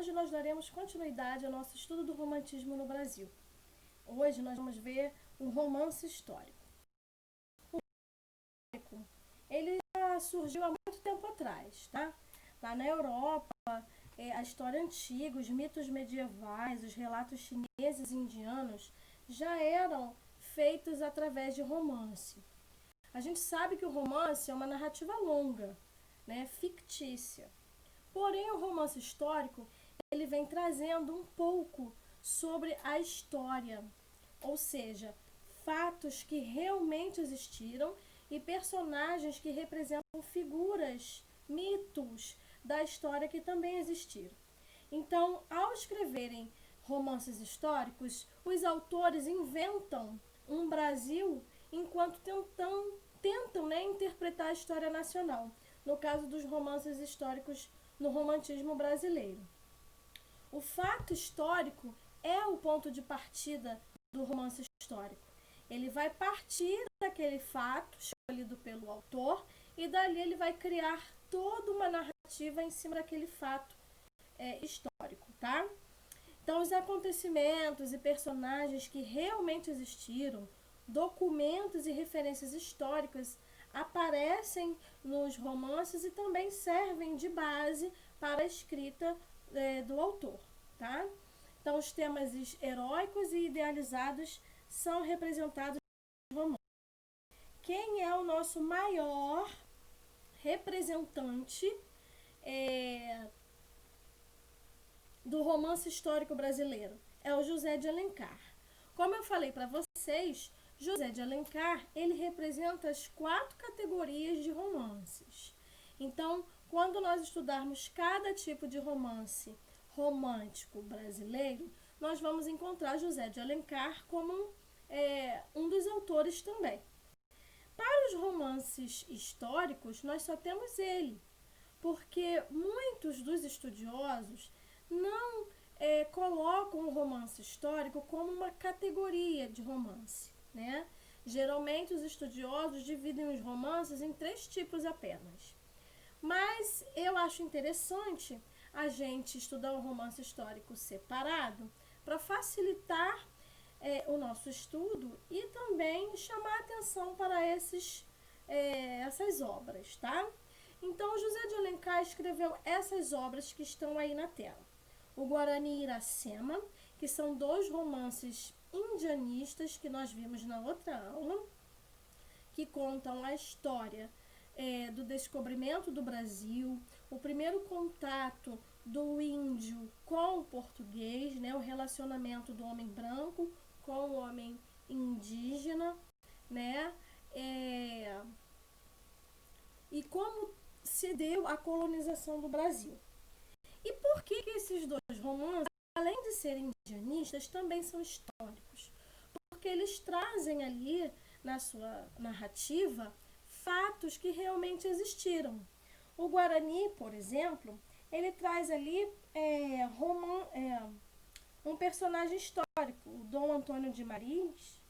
Hoje nós daremos continuidade ao nosso estudo do romantismo no Brasil. Hoje nós vamos ver um romance histórico. O romance histórico, ele já surgiu há muito tempo atrás, tá? Lá na Europa, a história antiga, os mitos medievais, os relatos chineses e indianos já eram feitos através de romance. A gente sabe que o romance é uma narrativa longa, né, fictícia. Porém, o romance histórico, ele vem trazendo um pouco sobre a história, ou seja, fatos que realmente existiram e personagens que representam figuras, mitos da história que também existiram. Então, ao escreverem romances históricos, os autores inventam um Brasil enquanto tentam, né, interpretar a história nacional, no caso dos romances históricos no romantismo brasileiro. O fato histórico é o ponto de partida do romance histórico. Ele vai partir daquele fato escolhido pelo autor e dali ele vai criar toda uma narrativa em cima daquele fato histórico, tá? Então, os acontecimentos e personagens que realmente existiram, documentos e referências históricas aparecem nos romances e também servem de base para a escrita do autor, tá? Então, os temas heróicos e idealizados são representados no romance. Quem é o nosso maior representante do romance histórico brasileiro? É o José de Alencar. Como eu falei para vocês, José de Alencar, ele representa as 4 categorias de romances. Então, quando nós estudarmos cada tipo de romance romântico brasileiro, nós vamos encontrar José de Alencar como um dos autores também. Para os romances históricos, nós só temos ele, porque muitos dos estudiosos não colocam o romance histórico como uma categoria de romance, né? Geralmente os estudiosos dividem os romances em 3 tipos apenas. Mas eu acho interessante a gente estudar um romance histórico separado para facilitar o nosso estudo e também chamar atenção para essas obras, tá? Então, José de Alencar escreveu essas obras que estão aí na tela. O Guarani e Iracema, que são 2 romances indianistas que nós vimos na outra aula, que contam a história do descobrimento do Brasil, o primeiro contato do índio com o português, né, o relacionamento do homem branco com o homem indígena, né, e como se deu a colonização do Brasil. E por que esses 2 romances, além de serem indianistas, também são históricos? Porque eles trazem ali, na sua narrativa, fatos que realmente existiram. O Guarani, por exemplo, ele traz ali um personagem histórico, o Dom Antônio de Mariz.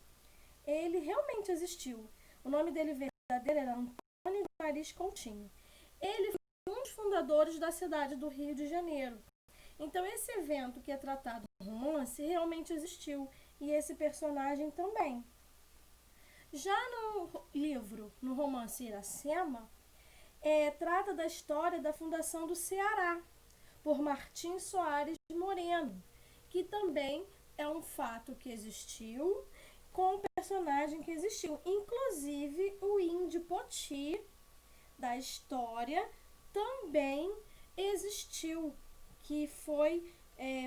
Ele realmente existiu. O nome dele verdadeiro era Antônio de Mariz Coutinho. Ele foi um dos fundadores da cidade do Rio de Janeiro. Então, esse evento que é tratado no romance realmente existiu, e esse personagem também. Já no livro, no romance Iracema, trata da história da fundação do Ceará, por Martim Soares Moreno, que também é um fato que existiu, com um personagem que existiu. Inclusive, o índio Poti da história também existiu, que foi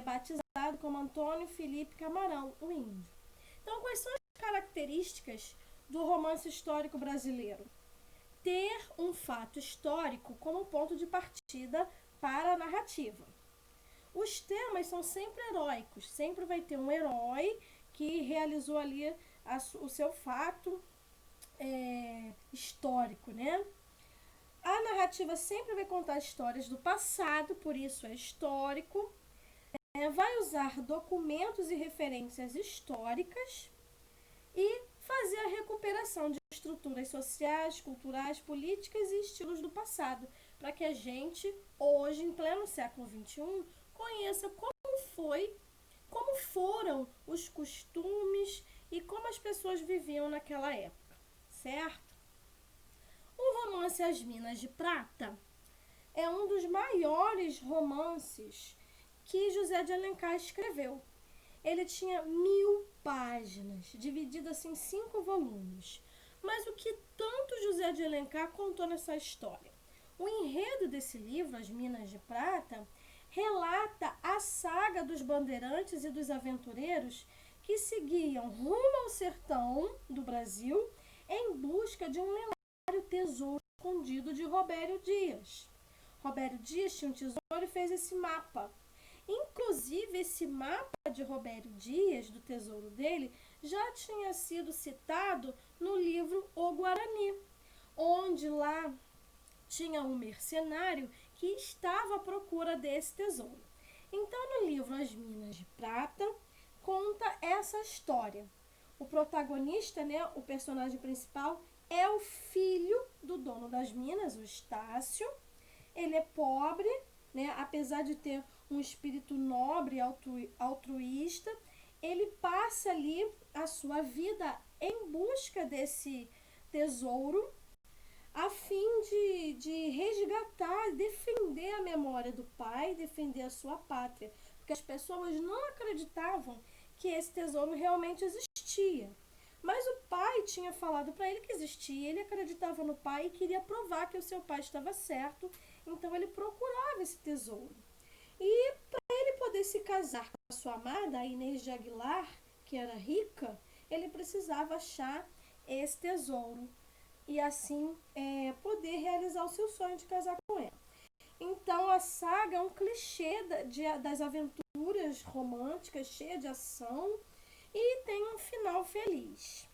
batizado como Antônio Felipe Camarão, o índio. Então, quais são as características do romance histórico brasileiro? Ter um fato histórico como ponto de partida para a narrativa. Os temas são sempre heróicos, sempre vai ter um herói que realizou ali o seu fato histórico, né? A narrativa sempre vai contar histórias do passado, por isso é histórico. Vai usar documentos e referências históricas e fazer a recuperação de estruturas sociais, culturais, políticas e estilos do passado, para que a gente, hoje, em pleno século XXI, conheça como foram os costumes e como as pessoas viviam naquela época, certo? O romance As Minas de Prata é um dos maiores romances que José de Alencar escreveu. Ele tinha 1000 páginas, dividido assim em 5 volumes. Mas o que tanto José de Alencar contou nessa história? O enredo desse livro, As Minas de Prata, relata a saga dos bandeirantes e dos aventureiros que seguiam rumo ao sertão do Brasil em busca de um lendário tesouro escondido de Robério Dias. Robério Dias tinha um tesouro e fez esse mapa. Inclusive, esse mapa de Robério Dias, do tesouro dele, já tinha sido citado no livro O Guarani, onde lá tinha um mercenário que estava à procura desse tesouro. Então, no livro As Minas de Prata, conta essa história. O protagonista, né, o personagem principal, é o filho do dono das minas, o Estácio. Ele é pobre, né, apesar de ter um espírito nobre e altruísta, ele passa ali a sua vida em busca desse tesouro, a fim de resgatar, defender a memória do pai, defender a sua pátria. Porque as pessoas não acreditavam que esse tesouro realmente existia. Mas o pai tinha falado para ele que existia, ele acreditava no pai e queria provar que o seu pai estava certo, então ele procurava esse tesouro. E para ele poder se casar com a sua amada, a Inês de Aguilar, que era rica, ele precisava achar esse tesouro e assim poder realizar o seu sonho de casar com ela. Então a saga é um clichê das aventuras românticas, cheia de ação e tem um final feliz.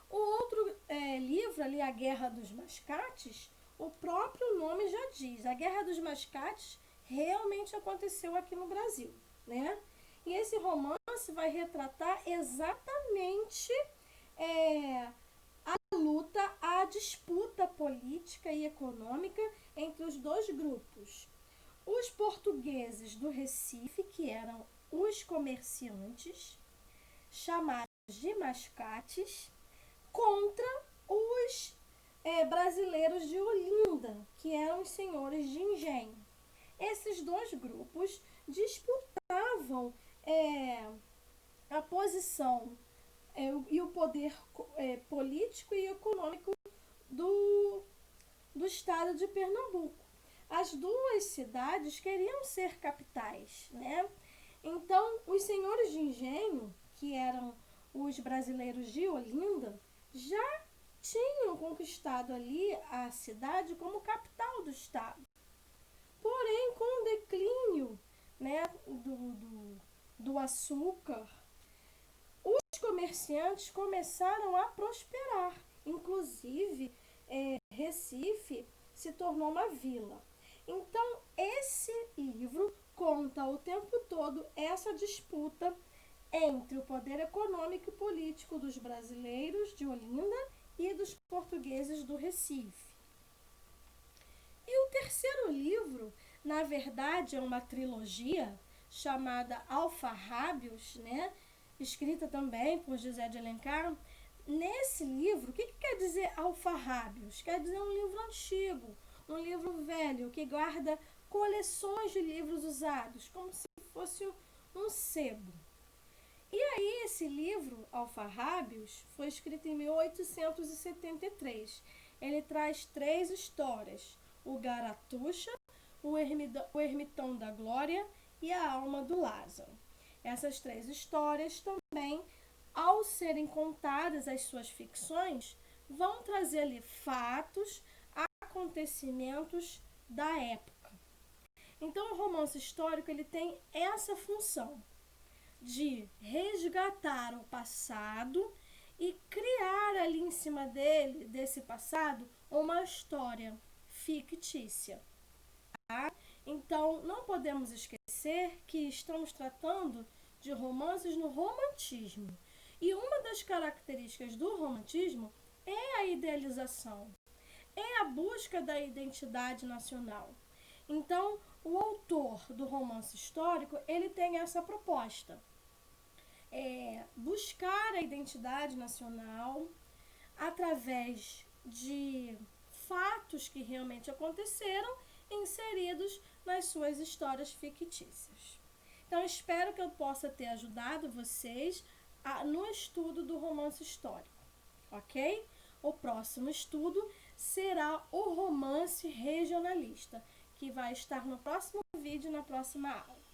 O outro livro ali, A Guerra dos Mascates, o próprio nome já diz, a Guerra dos Mascates realmente aconteceu aqui no Brasil, né? E esse romance vai retratar exatamente a luta, a disputa política e econômica entre os dois grupos. Os portugueses do Recife, que eram os comerciantes, chamados de mascates, contra os brasileiros de Olinda, que eram os senhores de engenho. Esses dois grupos disputavam a posição e o poder político e econômico do estado de Pernambuco. As duas cidades queriam ser capitais, né? Então, os senhores de engenho, que eram os brasileiros de Olinda, já tinham conquistado ali a cidade como capital do estado. Porém, com o declínio, né, do açúcar, os comerciantes começaram a prosperar. Inclusive, Recife se tornou uma vila. Então, esse livro conta o tempo todo essa disputa entre o poder econômico e político dos brasileiros de Olinda e dos portugueses do Recife. E o terceiro livro, na verdade, é uma trilogia chamada Alfarrábios, né? Escrita também por José de Alencar. Nesse livro, o que quer dizer Alfarrábios? Quer dizer um livro antigo, um livro velho, que guarda coleções de livros usados, como se fosse um sebo. E aí esse livro, Alfarrábios, foi escrito em 1873. Ele traz 3 histórias: o Garatuxa, o Ermitão da Glória e a Alma do Lázaro. Essas 3 histórias também, ao serem contadas as suas ficções, vão trazer ali fatos, acontecimentos da época. Então o romance histórico ele tem essa função de resgatar o passado e criar ali em cima desse passado, uma história fictícia. Tá? Então, não podemos esquecer que estamos tratando de romances no romantismo. E uma das características do romantismo é a idealização, é a busca da identidade nacional. Então, o autor do romance histórico, ele tem essa proposta. Buscar a identidade nacional através de fatos que realmente aconteceram inseridos nas suas histórias fictícias. Então, espero que eu possa ter ajudado vocês no estudo do romance histórico, ok? O próximo estudo será o romance regionalista, que vai estar no próximo vídeo, na próxima aula.